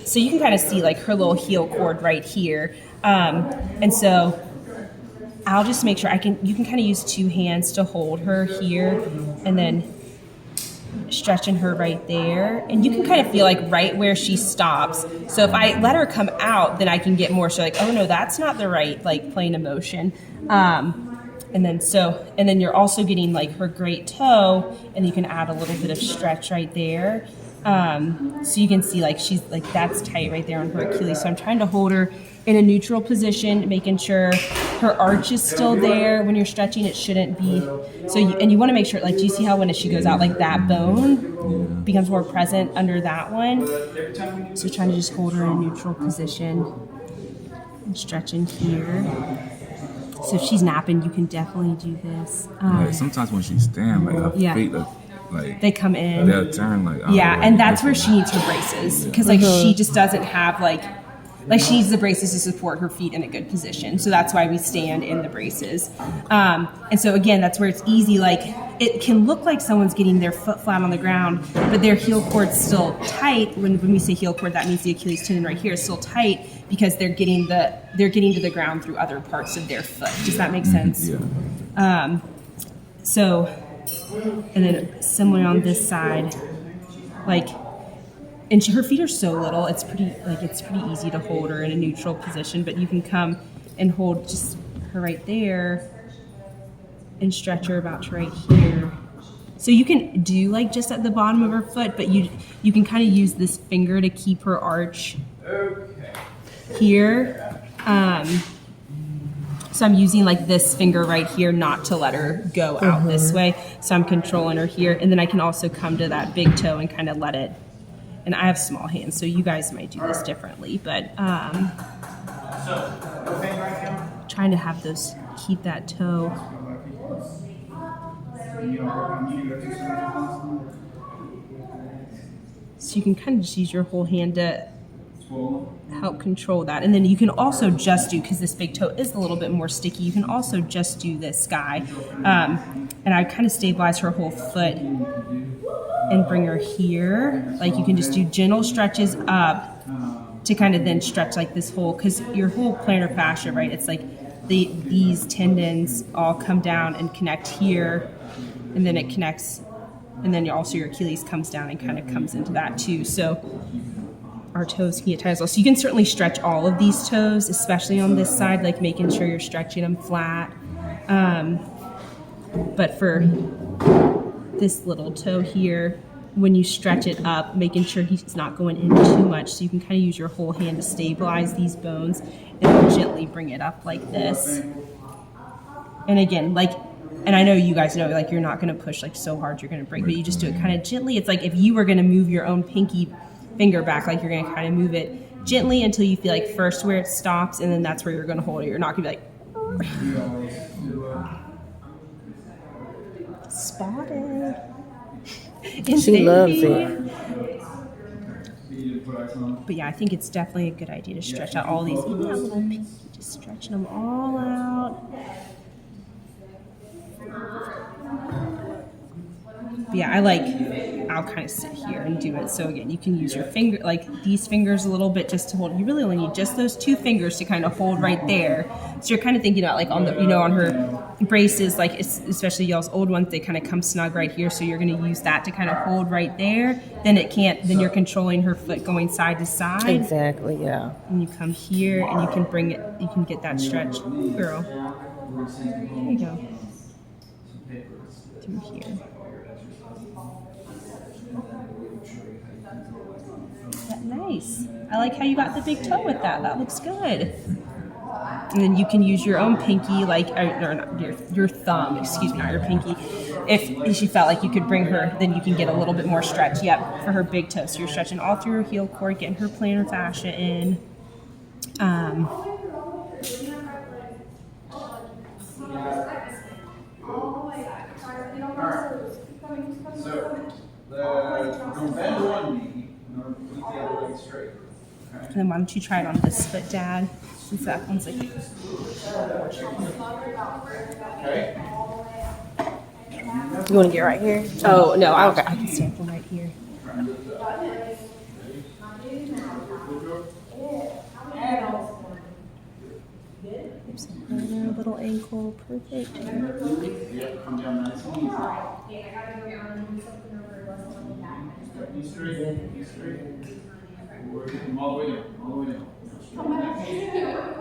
So you can kind of see like her little heel cord right here. And so I'll just make sure you can kind of use two hands to hold her here and then stretching her right there. And you can kind of feel like right where she stops. So if I let her come out, then I can get more. So like, oh no, that's not the right like plane of motion. And then you're also getting like her great toe, and you can add a little bit of stretch right there. So you can see like she's like that's tight right there on her Achilles. So I'm trying to hold her in a neutral position, making sure her arch is still there. When you're stretching, it shouldn't be. So you want to make sure, like, do you see how when she goes out, like that bone becomes more present under that one? So trying to just hold her in a neutral position and stretching here. So if she's napping, you can definitely do this. Like sometimes when she stand, like her feet, like they come in. They'll turn like and that's where she needs her braces because like she just doesn't have like she needs the braces to support her feet in a good position. So that's why we stand in the braces. And so again, that's where it's easy. Like it can look like someone's getting their foot flat on the ground, but their heel cord's still tight. When we say heel cord, that means the Achilles tendon right here is still tight because they're getting to the ground through other parts of their foot. Does that make sense? Yeah. And then similar on this side, like. And her feet are so little, it's pretty easy to hold her in a neutral position, but you can come and hold just her right there and stretch her about to right here. So you can do like just at the bottom of her foot, but you can kind of use this finger to keep her arch here. So I'm using like this finger right here not to let her go out this way. So I'm controlling her here. And then I can also come to that big toe and kind of let it. And I have small hands, so you guys might do this differently, but trying to have keep that toe. So you can kind of just use your whole hand to help control that. And then you can also just do, because this big toe is a little bit more sticky, you can also just do this guy. And I kind of stabilize her whole foot and bring her here. Like you can just do gentle stretches up to kind of then stretch like this whole, because your whole plantar fascia, right? It's like these tendons all come down and connect here, and then it connects, and then also your Achilles comes down and kind of comes into that too. So our toes can get tight as well. So you can certainly stretch all of these toes, especially on this side, like making sure you're stretching them flat. But for this little toe here, when you stretch it up, making sure he's not going in too much, so you can kind of use your whole hand to stabilize these bones and then gently bring it up like this. And again, and I know you guys know, like you're not going to push like so hard you're going to break, but you just do it kind of gently. It's like if you were going to move your own pinky finger back, like you're going to kind of move it gently until you feel like first where it stops, and then that's where you're going to hold it. You're not going to be like... Spotted. She loves it. But yeah, I think it's definitely a good idea to stretch out all these, even that little pinky, just stretching them all out. But yeah, I'll kind of sit here and do it. So again, you can use your finger, like these fingers a little bit just to hold. You really only need just those two fingers to kind of hold right there. So you're kind of thinking about like on the, on her braces, like especially y'all's old ones, they kind of come snug right here. So you're going to use that to kind of hold right there. Then then you're controlling her foot going side to side. Exactly, yeah. And you come here and you can bring it, you can get that stretch. Girl. There you go. Through here. Nice. I like how you got the big toe with that. That looks good. And then you can use your own pinky, like, or not your thumb, excuse me, not your pinky. If she felt like you could bring her, then you can get a little bit more stretch. Yep, for her big toe. So you're stretching all through her heel cord, getting her plantar fascia in. Don't bend one knee, nor keep the other leg straight. And then why don't you try it on this foot, Dad? Since that one's like... Okay. You want to get right here? Oh, no, I can stand from right here. So her little ankle, perfect. You have to come down nice and easy. Be straight, be straight. We're getting all the way down, all the way down.